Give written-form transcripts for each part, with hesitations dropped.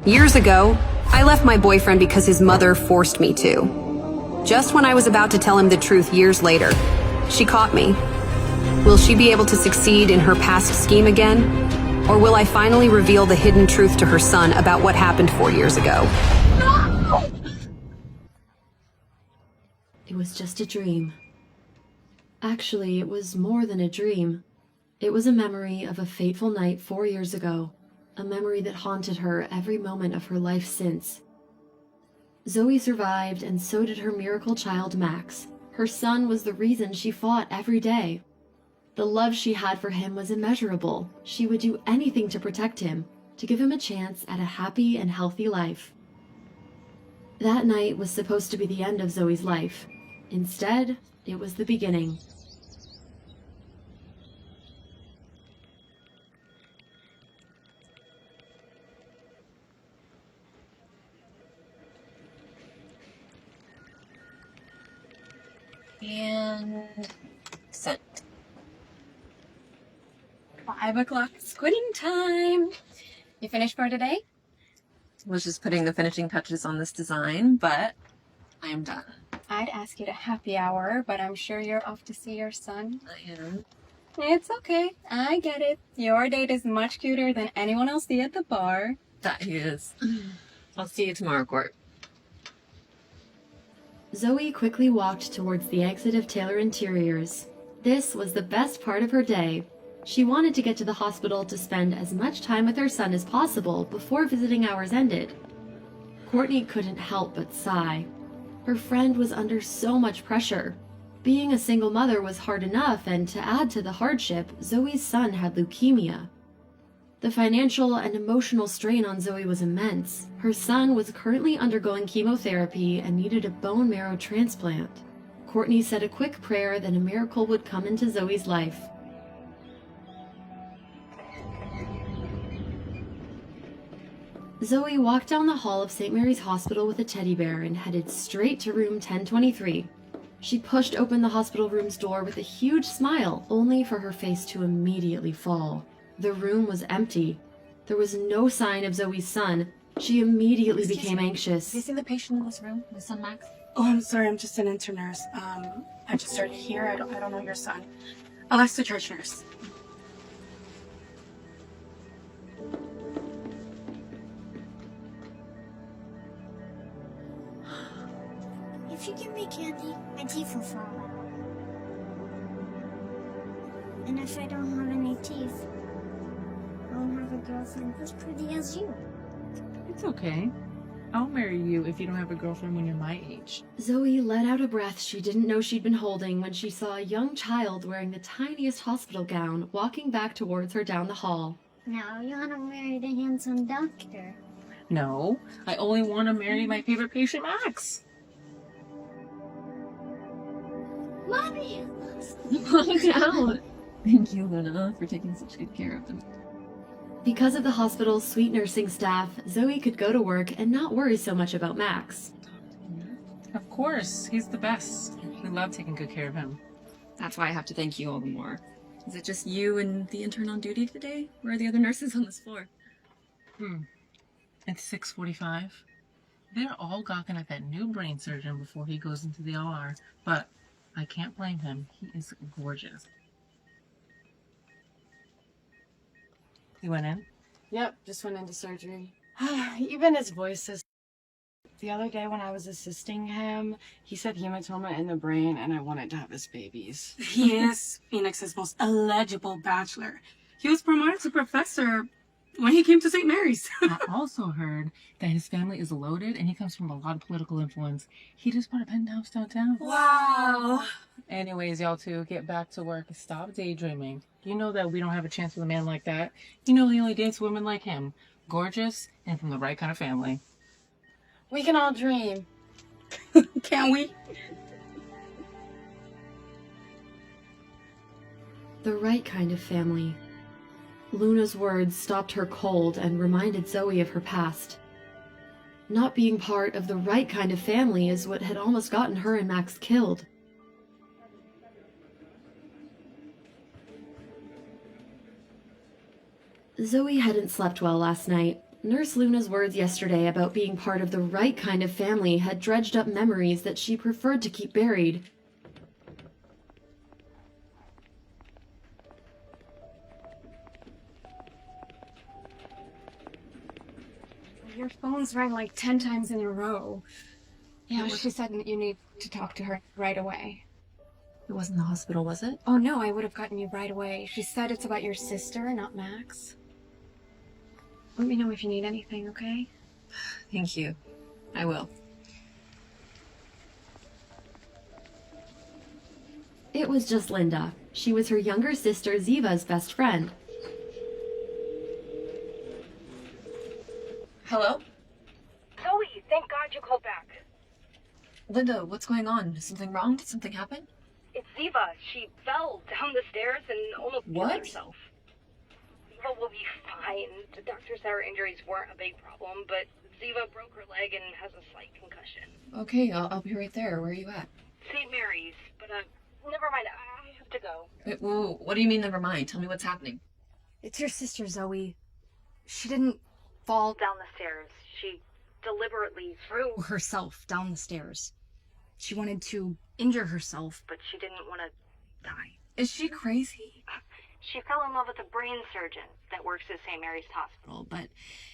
Years ago, I left my boyfriend because his mother forced me to. Just when I was about to tell him the truth years later, she caught me. Will she be able to succeed in her past scheme again? Or will I finally reveal the hidden truth to her son about what happened 4 years ago? It was just a dream. Actually, it was more than a dream. It was a memory of a fateful night 4 years ago. A memory that haunted her every moment of her life since. Zoe survived, and so did her miracle child, Max. Her son was the reason she fought every day. The love she had for him was immeasurable. She would do anything to protect him, to give him a chance at a happy and healthy life. That night was supposed to be the end of Zoe's life. Instead, it was the beginning. And sent. 5 o'clock is quitting time. You finished for today? Was just putting the finishing touches on this design, but I am done. I'd ask you to happy hour, but I'm sure you're off to see your son. I am. It's okay. I get it. Your date is much cuter than anyone I'll see at the bar. That he is. I'll see you tomorrow, Court. Zoe quickly walked towards the exit of Taylor Interiors. This was the best part of her day. She wanted to get to the hospital to spend as much time with her son as possible before visiting hours ended. Courtney couldn't help but sigh. Her friend was under so much pressure. Being a single mother was hard enough, and to add to the hardship, Zoe's son had leukemia. The financial and emotional strain on Zoe was immense. Her son was currently undergoing chemotherapy and needed a bone marrow transplant. Courtney said a quick prayer that a miracle would come into Zoe's life. Zoe walked down the hall of St. Mary's Hospital with a teddy bear and headed straight to room 1023. She pushed open the hospital room's door with a huge smile, only for her face to immediately fall. The room was empty. There was no sign of Zoe's son. She immediately became anxious. Have you seen the patient in this room, my son Max? Oh, I'm sorry. I'm just an intern nurse. I just started here. I don't know your son. I'll ask the charge nurse. If you give me candy, my teeth will fall out. And if I don't have any teeth, I won't have a girlfriend as pretty as you. It's okay. I'll marry you if you don't have a girlfriend when you're my age. Zoe let out a breath she didn't know she'd been holding when she saw a young child wearing the tiniest hospital gown walking back towards her down the hall. Now you want to marry the handsome doctor. No, I only want to marry my favorite patient, Max. Mommy! Calm down. Thank you, Luna, for taking such good care of him. Because of the hospital's sweet nursing staff, Zoe could go to work and not worry so much about Max. Of course, he's the best. We love taking good care of him. That's why I have to thank you all the more. Is it just you and the intern on duty today? Where are the other nurses on this floor? It's 6:45. They're all gawking at that new brain surgeon before he goes into the OR, but I can't blame him. He is gorgeous. You went in? Yep, just went into surgery. Even his voice is... The other day when I was assisting him, he said hematoma in the brain and I wanted to have his babies. He is Phoenix's most eligible bachelor. He was promoted to professor when he came to St. Mary's. I also heard that his family is loaded and he comes from a lot of political influence. He just bought a penthouse downtown. Wow. Anyways, y'all two, get back to work and stop daydreaming. You know that we don't have a chance with a man like that. You know he only dates women like him. Gorgeous and from the right kind of family. We can all dream. Can we? The right kind of family. Luna's words stopped her cold and reminded Zoe of her past. Not being part of the right kind of family is what had almost gotten her and Max killed. Zoe hadn't slept well last night. Nurse Luna's words yesterday about being part of the right kind of family had dredged up memories that she preferred to keep buried. Your phone's rang like 10 times in a row. Yeah, she said you need to talk to her right away. It wasn't the hospital, was it? Oh no, I would have gotten you right away. She said it's about your sister, not Max. Let me know if you need anything, okay? Thank you. I will. It was just Linda. She was her younger sister Ziva's best friend. Hello? Zoe, thank God you called back. Linda, what's going on? Is something wrong? Did something happen? It's Ziva. She fell down the stairs and almost killed What? herself. Ziva will be fine. The doctor said her injuries weren't a big problem, but Ziva broke her leg and has a slight concussion. Okay, I'll be right there. Where are you at? St. Mary's, but never mind. I have to go. Wait, whoa, what do you mean, never mind? Tell me what's happening. It's your sister, Zoe. She didn't fall down the stairs. She deliberately threw herself down the stairs. She wanted to injure herself, but she didn't want to die. Is she crazy? She fell in love with a brain surgeon that works at St. Mary's Hospital, but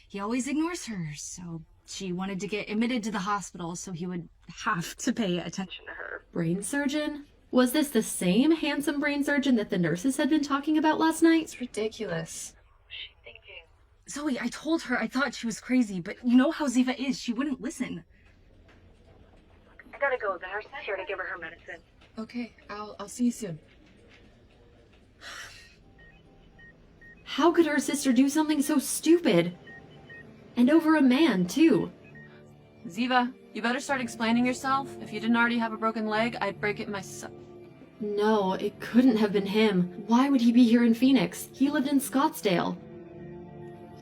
he always ignores her, so she wanted to get admitted to the hospital so he would have to pay attention to her. Brain surgeon? Was this the same handsome brain surgeon that the nurses had been talking about last night? It's ridiculous. What's she thinking? Zoe, I told her I thought she was crazy, but you know how Ziva is. She wouldn't listen. I gotta go. The nurse is here to give her medicine. Okay, I'll see you soon. How could her sister do something so stupid? And over a man, too. Ziva, you better start explaining yourself. If you didn't already have a broken leg, I'd break it myself. No, it couldn't have been him. Why would he be here in Phoenix? He lived in Scottsdale.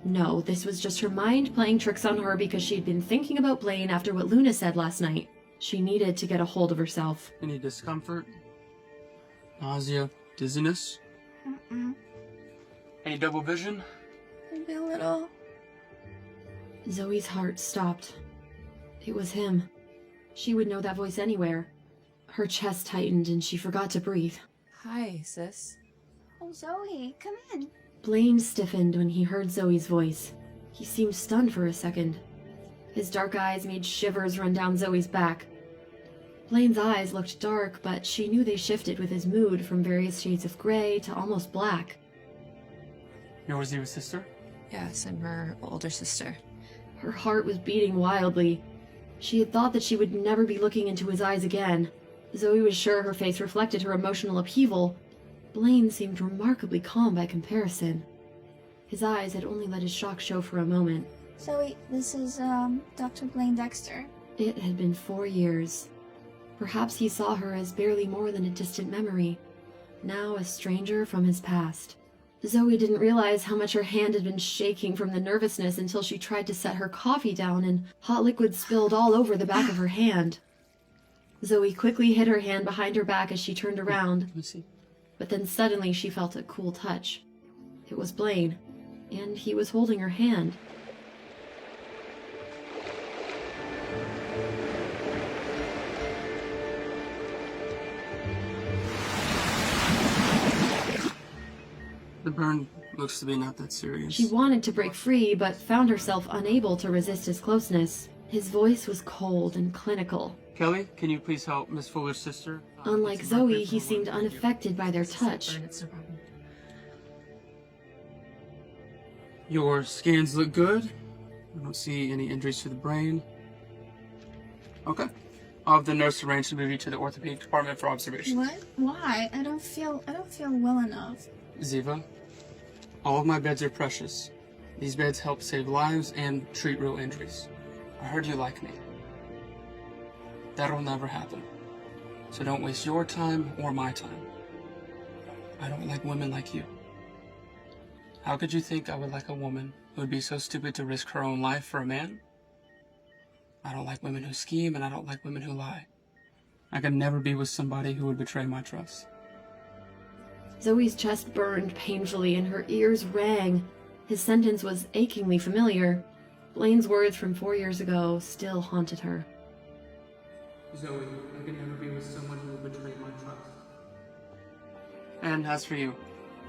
No, this was just her mind playing tricks on her because she'd been thinking about Blaine after what Luna said last night. She needed to get a hold of herself. Any discomfort? Nausea? Dizziness? Any double vision? Maybe a little. Zoe's heart stopped. It was him. She would know that voice anywhere. Her chest tightened and she forgot to breathe. Hi, sis. Oh, Zoe, come in. Blaine stiffened when he heard Zoe's voice. He seemed stunned for a second. His dark eyes made shivers run down Zoe's back. Blaine's eyes looked dark, but she knew they shifted with his mood from various shades of gray to almost black. You're Ziva's sister? Yes, I'm her older sister. Her heart was beating wildly. She had thought that she would never be looking into his eyes again. Zoe was sure her face reflected her emotional upheaval. Blaine seemed remarkably calm by comparison. His eyes had only let his shock show for a moment. Zoe, this is, Dr. Blaine Dexter. It had been 4 years. Perhaps he saw her as barely more than a distant memory, now a stranger from his past. Zoe didn't realize how much her hand had been shaking from the nervousness until she tried to set her coffee down and hot liquid spilled all over the back of her hand. Zoe quickly hid her hand behind her back as she turned around, Let me see. but then suddenly she felt a cool touch. It was Blaine, and he was holding her hand. The burn looks to be not that serious. She wanted to break free, but found herself unable to resist his closeness. His voice was cold and clinical. Kelly, can you please help Miss Fuller's sister? Unlike It's a birthday Zoe, he for seemed one. unaffected by their touch. It's no problem. Your scans look good. I don't see any injuries to the brain. Okay. I'll have the nurse arrange to move you to the orthopedic department for observation. What? Why? I don't feel well enough. Ziva, all of my beds are precious. These beds help save lives and treat real injuries. I heard you like me. That'll never happen. So don't waste your time or my time. I don't like women like you. How could you think I would like a woman who would be so stupid to risk her own life for a man? I don't like women who scheme, and I don't like women who lie. I could never be with somebody who would betray my trust. Zoe's chest burned painfully and her ears rang. His sentence was achingly familiar. Blaine's words from 4 years ago still haunted her. Zoe, I can never be with someone who will betray my trust. And as for you,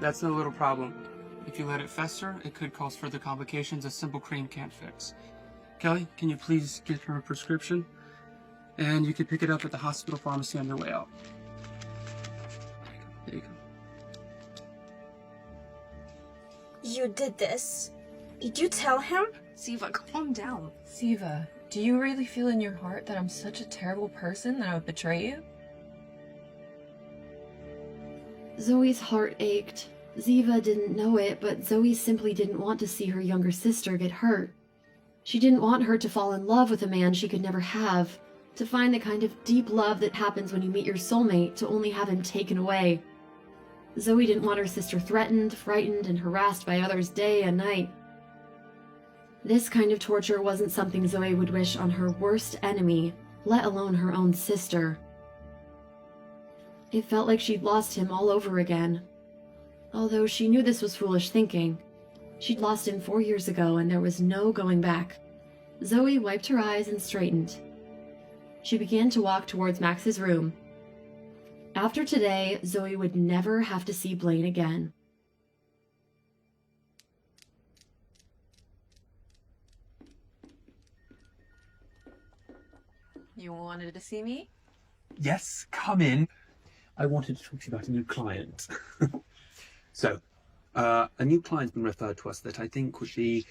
that's no little problem. If you let it fester, it could cause further complications a simple cream can't fix. Kelly, can you please get her a prescription? And you can pick it up at the hospital pharmacy on your way out. There you go. You did this. Did you tell him? Siva, calm down. Siva, do you really feel in your heart that I'm such a terrible person that I would betray you? Zoe's heart ached. Ziva didn't know it, but Zoe simply didn't want to see her younger sister get hurt. She didn't want her to fall in love with a man she could never have, to find the kind of deep love that happens when you meet your soulmate to only have him taken away. Zoe didn't want her sister threatened, frightened, and harassed by others day and night. This kind of torture wasn't something Zoe would wish on her worst enemy, let alone her own sister. It felt like she'd lost him all over again. Although she knew this was foolish thinking. She'd lost him 4 years ago and there was no going back. Zoe wiped her eyes and straightened. She began to walk towards Max's room. After today, Zoe would never have to see Blaine again. You wanted to see me? Yes, come in. I wanted to talk to you about a new client. So, a new client's been referred to us that I think would be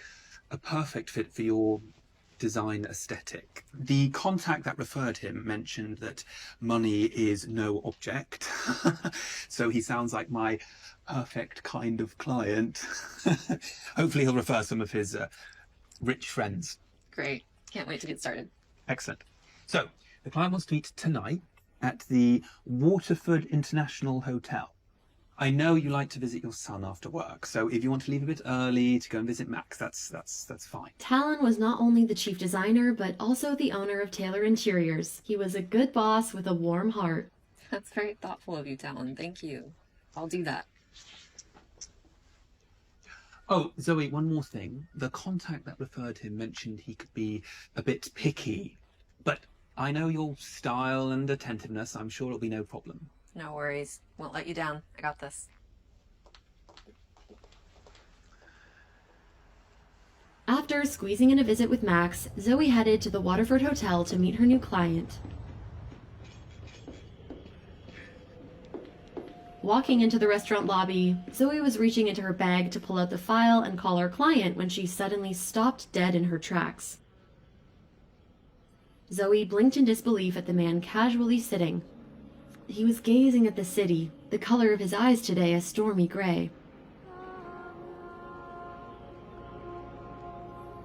a perfect fit for your design aesthetic. The contact that referred him mentioned that money is no object. So he sounds like my perfect kind of client. Hopefully he'll refer some of his rich friends. Great. Can't wait to get started. Excellent. So, the client wants to meet tonight at the Waterford International Hotel. I know you like to visit your son after work, so if you want to leave a bit early to go and visit Max, that's fine. Talon was not only the chief designer, but also the owner of Taylor Interiors. He was a good boss with a warm heart. That's very thoughtful of you, Talon. Thank you. I'll do that. Oh, Zoe, one more thing. The contact that referred him mentioned he could be a bit picky, but I know your style and attentiveness. I'm sure it'll be no problem. No worries. Won't let you down. I got this. After squeezing in a visit with Max, Zoe headed to the Waterford Hotel to meet her new client. Walking into the restaurant lobby, Zoe was reaching into her bag to pull out the file and call her client when she suddenly stopped dead in her tracks. Zoe blinked in disbelief at the man casually sitting. He was gazing at the city, the color of his eyes today a stormy gray.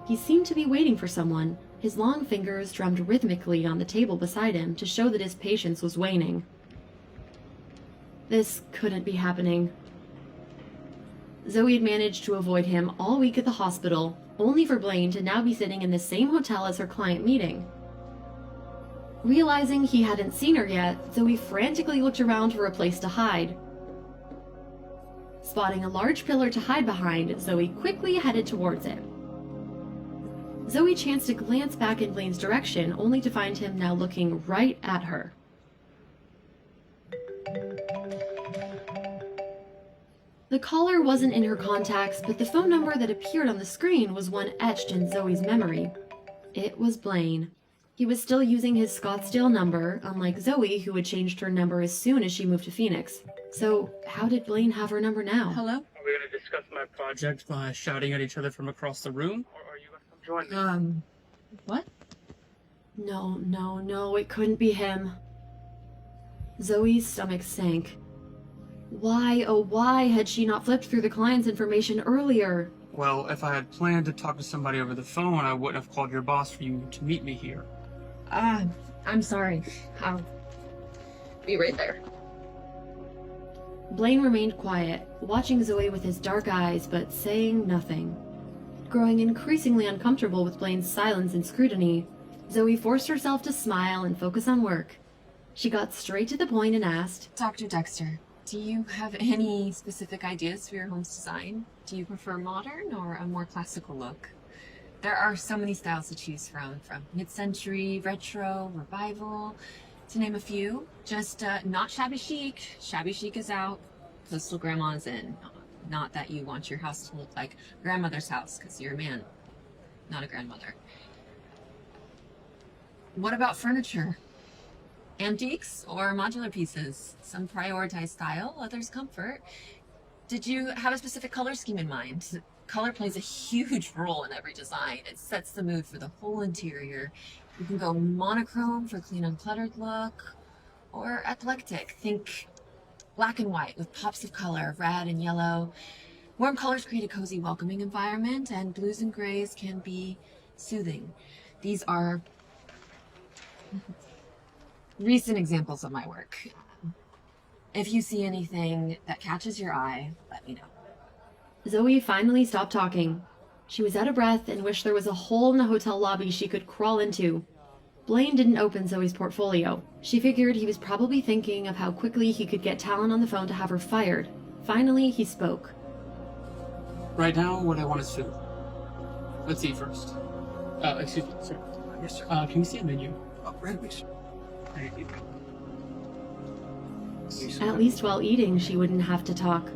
He seemed to be waiting for someone. His long fingers drummed rhythmically on the table beside him to show that his patience was waning. This couldn't be happening. Zoe had managed to avoid him all week at the hospital, only for Blaine to now be sitting in the same hotel as her client meeting. Realizing he hadn't seen her yet, Zoe frantically looked around for a place to hide. Spotting a large pillar to hide behind, Zoe quickly headed towards it. Zoe chanced to glance back in Blaine's direction, only to find him now looking right at her. The caller wasn't in her contacts, but the phone number that appeared on the screen was one etched in Zoe's memory. It was Blaine. He was still using his Scottsdale number, unlike Zoe, who had changed her number as soon as she moved to Phoenix. So, how did Blaine have her number now? Hello? Are we going to discuss my project by shouting at each other from across the room? Or are you going to come join me? What? No, it couldn't be him. Zoe's stomach sank. Why, oh why, had she not flipped through the client's information earlier? Well, if I had planned to talk to somebody over the phone, I wouldn't have called your boss for you to meet me here. I'm sorry. I'll be right there. Blaine remained quiet, watching Zoe with his dark eyes, but saying nothing. Growing increasingly uncomfortable with Blaine's silence and scrutiny, Zoe forced herself to smile and focus on work. She got straight to the point and asked, Dr. Dexter, do you have any specific ideas for your home's design? Do you prefer modern or a more classical look? There are so many styles to choose from mid-century, retro, revival, to name a few. Just not shabby chic. Shabby chic is out. Coastal grandma's in. Not that you want your house to look like grandmother's house, because you're a man, not a grandmother. What about furniture? Antiques or modular pieces? Some prioritize style, others comfort. Did you have a specific color scheme in mind? Color plays a huge role in every design. It sets the mood for the whole interior. You can go monochrome for a clean, uncluttered look, or eclectic. Think black and white with pops of color, red and yellow. Warm colors create a cozy, welcoming environment, and blues and grays can be soothing. These are recent examples of my work. If you see anything that catches your eye, let me know. Zoe finally stopped talking. She was out of breath and wished there was a hole in the hotel lobby she could crawl into. Blaine didn't open Zoe's portfolio. She figured he was probably thinking of how quickly he could get Talon on the phone to have her fired. Finally, he spoke. Right now, what I want is food. Let's eat first. Excuse me, sir. Yes, sir. Can you see a menu? Right, please. Thank you. At least while eating, she wouldn't have to talk.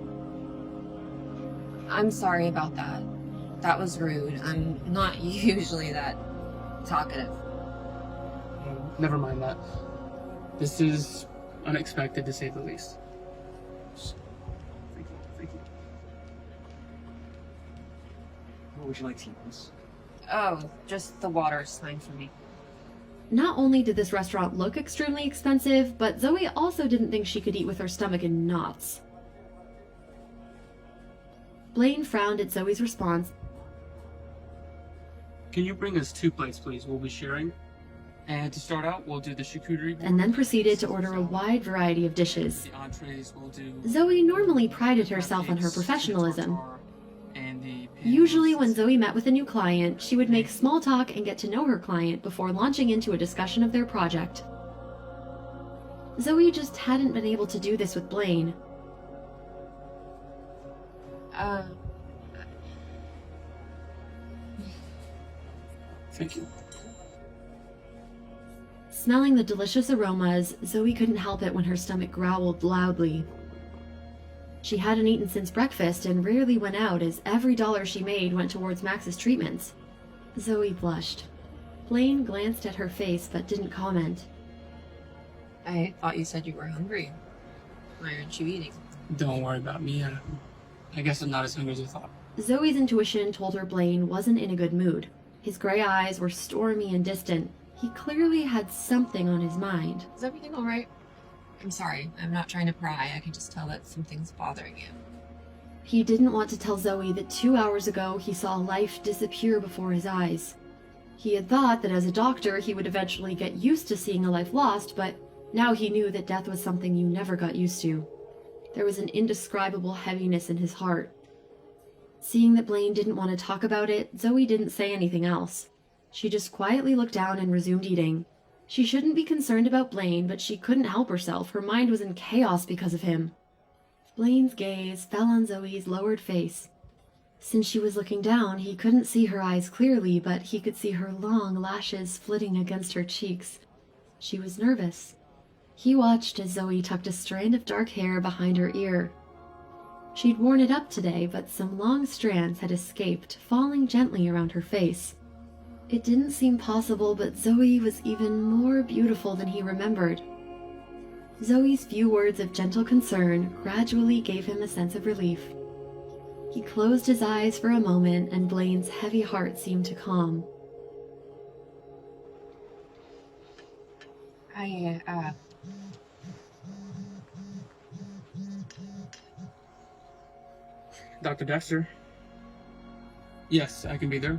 I'm sorry about that. That was rude. I'm not usually that talkative. Never mind that. This is unexpected, to say the least. Thank you. Thank you. What would you like to eat, miss? Oh, just the water's fine for me. Not only did this restaurant look extremely expensive, but Zoe also didn't think she could eat with her stomach in knots. Blaine frowned at Zoe's response. Can you bring us 2 plates, please? We'll be sharing. And to start out, we'll do the charcuterie board. And then proceeded to order a wide variety of dishes. The entrees we'll do. Zoe normally prided herself on her professionalism. Usually when Zoe met with a new client, she would make small talk and get to know her client before launching into a discussion of their project. Zoe just hadn't been able to do this with Blaine. Thank you. Smelling the delicious aromas, Zoe couldn't help it when her stomach growled loudly. She hadn't eaten since breakfast and rarely went out, as every dollar she made went towards Max's treatments. Zoe blushed. Blaine glanced at her face but didn't comment. I thought you said you were hungry. Why aren't you eating? Don't worry about me. I guess I'm not as hungry as I thought. Zoe's intuition told her Blaine wasn't in a good mood. His gray eyes were stormy and distant. He clearly had something on his mind. Is everything all right? I'm sorry. I'm not trying to pry. I can just tell that something's bothering you. He didn't want to tell Zoe that 2 hours ago he saw life disappear before his eyes. He had thought that as a doctor he would eventually get used to seeing a life lost, but now he knew that death was something you never got used to. There was an indescribable heaviness in his heart. Seeing that Blaine didn't want to talk about it, Zoe didn't say anything else. She just quietly looked down and resumed eating. She shouldn't be concerned about Blaine, but she couldn't help herself. Her mind was in chaos because of him. Blaine's gaze fell on Zoe's lowered face. Since she was looking down, he couldn't see her eyes clearly, but he could see her long lashes flitting against her cheeks. She was nervous. He watched as Zoe tucked a strand of dark hair behind her ear. She'd worn it up today, but some long strands had escaped, falling gently around her face. It didn't seem possible, but Zoe was even more beautiful than he remembered. Zoe's few words of gentle concern gradually gave him a sense of relief. He closed his eyes for a moment, and Blaine's heavy heart seemed to calm. Dr. Dexter? Yes, I can be there.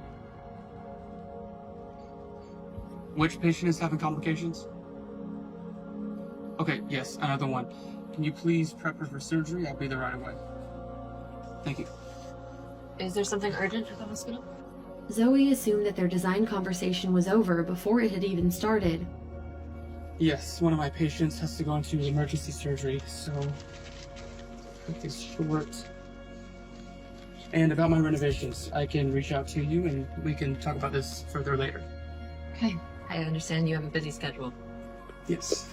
Which patient is having complications? Okay, yes, another one. Can you please prep her for surgery? I'll be there right away. Thank you. Is there something urgent at the hospital? Zoe assumed that their design conversation was over before it had even started. Yes, one of my patients has to go into emergency surgery, so keep this short. And about my renovations, I can reach out to you and we can talk about this further later. Okay, I understand you have a busy schedule. Yes.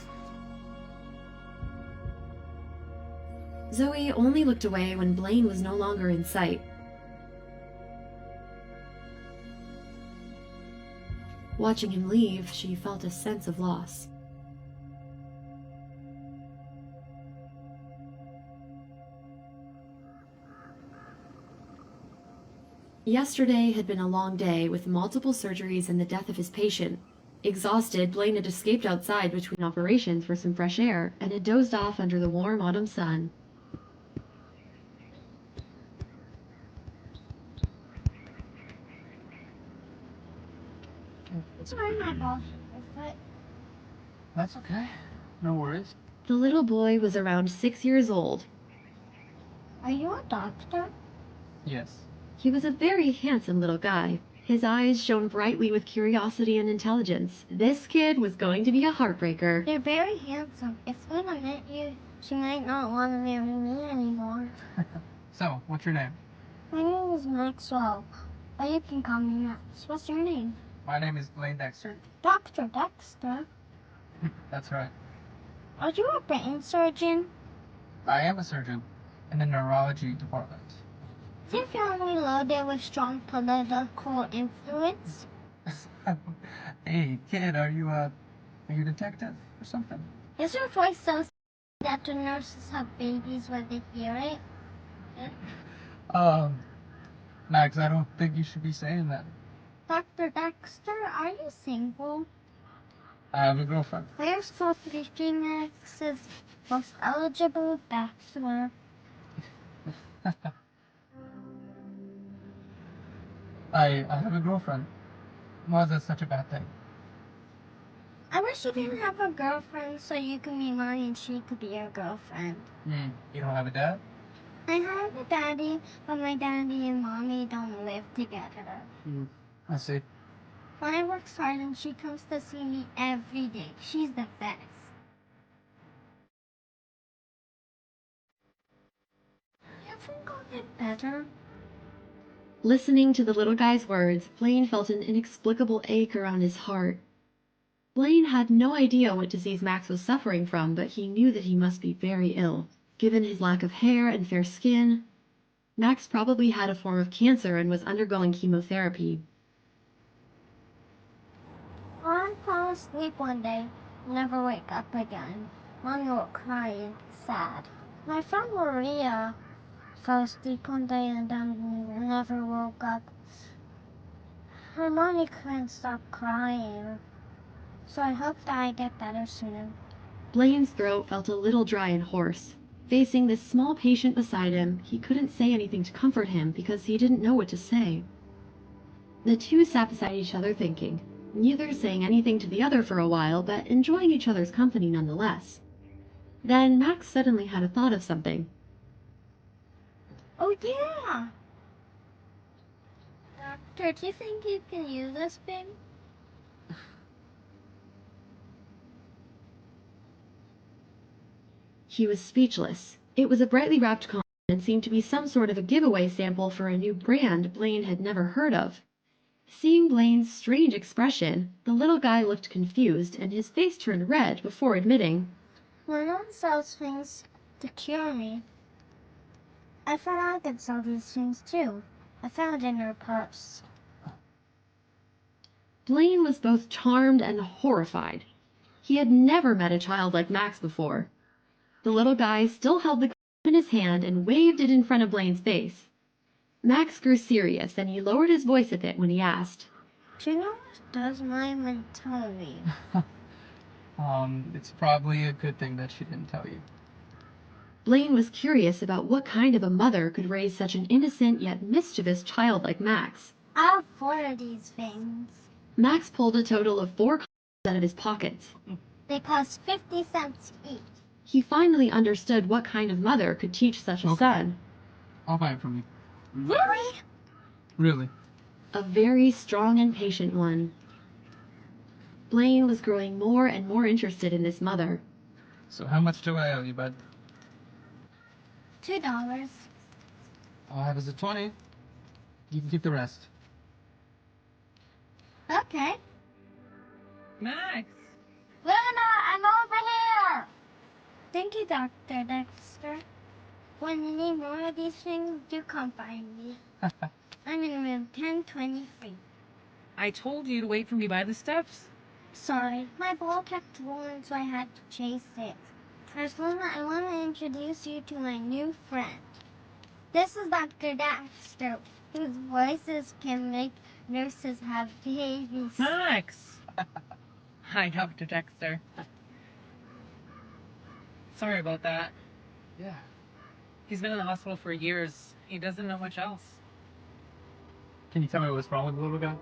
Zoe only looked away when Blaine was no longer in sight. Watching him leave, she felt a sense of loss. Yesterday had been a long day with multiple surgeries and the death of his patient. Exhausted, Blaine had escaped outside between operations for some fresh air and had dozed off under the warm autumn sun. Sorry, my boss. That's okay. No worries. The little boy was around 6 years old. Are you a doctor? Yes. He was a very handsome little guy. His eyes shone brightly with curiosity and intelligence. This kid was going to be a heartbreaker. You're very handsome. If Luna met you, she might not want to marry me anymore. So, what's your name? My name is Maxwell, but you can call me Max. What's your name? My name is Blaine Dexter. Dr. Dexter. That's right. Are you a brain surgeon? I am a surgeon in the neurology department. Is your family loaded with strong political influence? Hey, kid, are you a detective or something? Is your voice so that the nurses have babies when they hear it? Max, I don't think you should be saying that. Dr. Dexter, are you single? I have a girlfriend. We're supposed to be Max's most eligible bachelor. I have a girlfriend. Why is that such a bad thing? I wish you didn't have a girlfriend so you could be mine and she could be your girlfriend. You don't have a dad? I have a daddy, but my daddy and mommy don't live together. I see. Mine works hard and she comes to see me every day. She's the best. You think I'll get better? Listening to the little guy's words, Blaine felt an inexplicable ache around his heart. Blaine had no idea what disease Max was suffering from, but he knew that he must be very ill. Given his lack of hair and fair skin, Max probably had a form of cancer and was undergoing chemotherapy. I fall asleep one day, never wake up again. Mommy will cry and be sad. My friend Maria fell asleep one day and then never woke up. Her mommy couldn't stop crying, so I hope that I get better soon. Blaine's throat felt a little dry and hoarse. Facing this small patient beside him, he couldn't say anything to comfort him because he didn't know what to say. The two sat beside each other thinking, neither saying anything to the other for a while, but enjoying each other's company nonetheless. Then Max suddenly had a thought of something. Oh yeah! Doctor, do you think you can use this thing? He was speechless. It was a brightly wrapped condom and seemed to be some sort of a giveaway sample for a new brand Blaine had never heard of. Seeing Blaine's strange expression, the little guy looked confused and his face turned red before admitting, My mom sells things to cure me. I thought I could sell these things too. I found it in her purse. Blaine was both charmed and horrified. He had never met a child like Max before. The little guy still held the condom in his hand and waved it in front of Blaine's face. Max grew serious and he lowered his voice a bit when he asked, Do you know what does my mom tell me? It's probably a good thing that she didn't tell you. Blaine was curious about what kind of a mother could raise such an innocent yet mischievous child like Max. I have 4 of these things. Max pulled a total of 4 condoms out of his pockets. They cost 50 cents each. He finally understood what kind of mother could teach such a son. I'll buy it from you. Really? Really? A very strong and patient one. Blaine was growing more and more interested in this mother. So how much do I owe you, bud? $2. I'll have as a 20. You can keep the rest. Okay. Max! Luna, I'm over here! Thank you, Dr. Dexter. When you need more of these things, do come find me. I'm in room 1023. I told you to wait for me by the steps. Sorry, my ball kept rolling, so I had to chase it. First, Luna, I want to introduce you to my new friend. This is Dr. Dexter, whose voices can make nurses have babies. Max! Hi, Dr. Dexter. Sorry about that. Yeah. He's been in the hospital for years. He doesn't know much else. Can you tell me what's wrong with the little guy?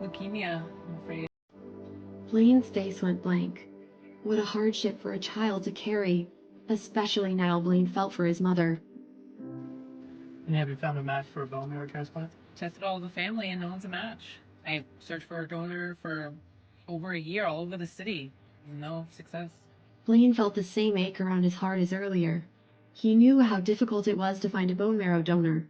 Leukemia, I'm afraid. Blaine's face went blank. What a hardship for a child to carry, especially now Blaine felt for his mother. And have you found a match for a bone marrow transplant? Tested all the family and no one's a match. I searched for a donor for over a year all over the city. No success. Blaine felt the same ache around his heart as earlier. He knew how difficult it was to find a bone marrow donor.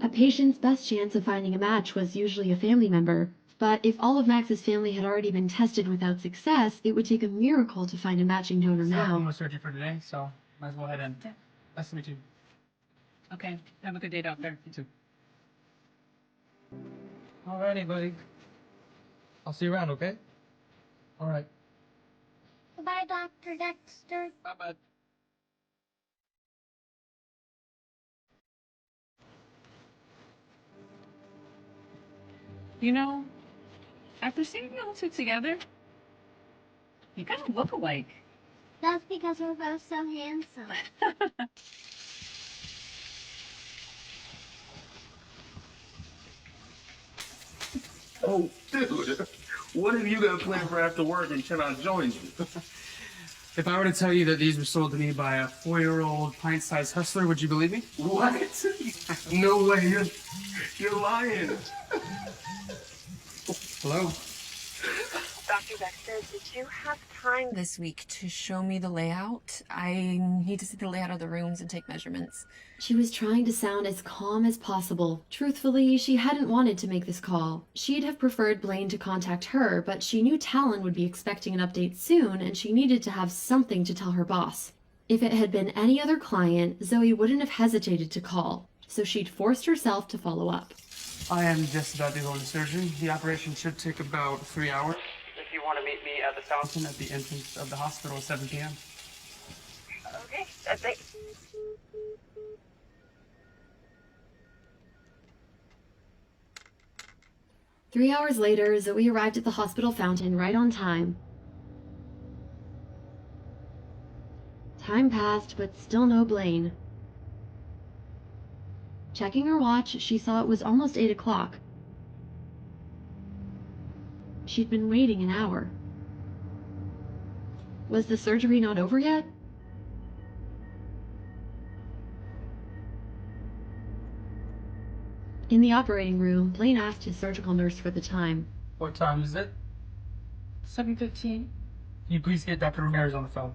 A patient's best chance of finding a match was usually a family member, but if all of Max's family had already been tested without success, it would take a miracle to find a matching donor I'm now. almost surgery for today, so might as well head in. Nice to meet you. Okay, have a good day, doctor. You too. Alrighty, buddy. I'll see you around, okay? Alright. Goodbye, Dr. Dexter. Bye, bud. You know, after seeing you all two together, you kind of look alike. That's because we're both so handsome. Oh, dude, what have you got planned for after work and can I join you? If I were to tell you that these were sold to me by a 4-year-old pint-sized hustler, would you believe me? What? No way, you're lying. Hello? Dr. Dexter, did you have time this week to show me the layout? I need to see the layout of the rooms and take measurements. She was trying to sound as calm as possible. Truthfully, she hadn't wanted to make this call. She'd have preferred Blaine to contact her, but she knew Talon would be expecting an update soon, and she needed to have something to tell her boss. If it had been any other client, Zoe wouldn't have hesitated to call, so she'd forced herself to follow up. I am just about to go into surgery. The operation should take about 3 hours. If you want to meet me at the fountain at the entrance of the hospital at 7 p.m. Okay, thanks. 3 hours later, Zoe arrived at the hospital fountain right on time. Time passed, but still no Blaine. Checking her watch, she saw it was almost 8 o'clock. She'd been waiting an hour. Was the surgery not over yet? In the operating room, Blaine asked his surgical nurse for the time. What time is it? 7:15. Can you please get Dr. Ramirez on the phone?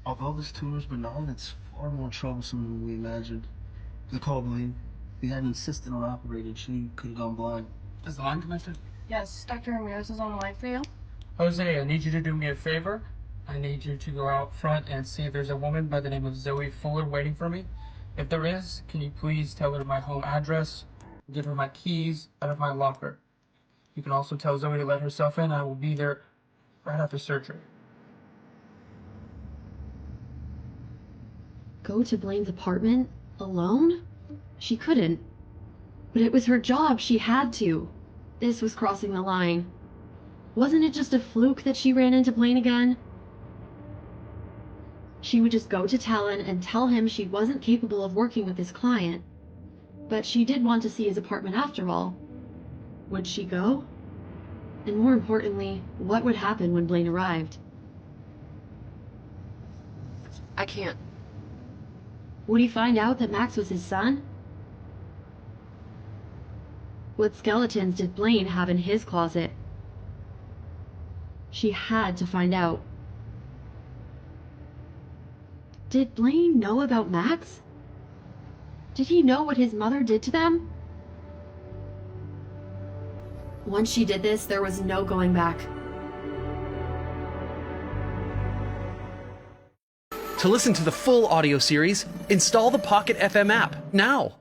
Although this tumor is benign, it's far more troublesome than we imagined. The call Blaine. If he hadn't insisted on operating, she could have gone blind. Is the line connected? Yes, Dr. Ramirez is on the line for you. Jose, I need you to do me a favor. I need you to go out front and see if there's a woman by the name of Zoe Fuller waiting for me. If there is, can you please tell her my home address, give her my keys out of my locker. You can also tell Zoe to let herself in. I will be there right after surgery. Go to Blaine's apartment? Alone? She couldn't. But it was her job, she had to. This was crossing the line. Wasn't it just a fluke that she ran into Blaine again? She would just go to Talon and tell him she wasn't capable of working with his client. But she did want to see his apartment after all. Would she go? And more importantly, what would happen when Blaine arrived? I can't. Would he find out that Max was his son? What skeletons did Blaine have in his closet? She had to find out. Did Blaine know about Max? Did he know what his mother did to them? Once she did this, there was no going back. To listen to the full audio series, install the Pocket FM app now.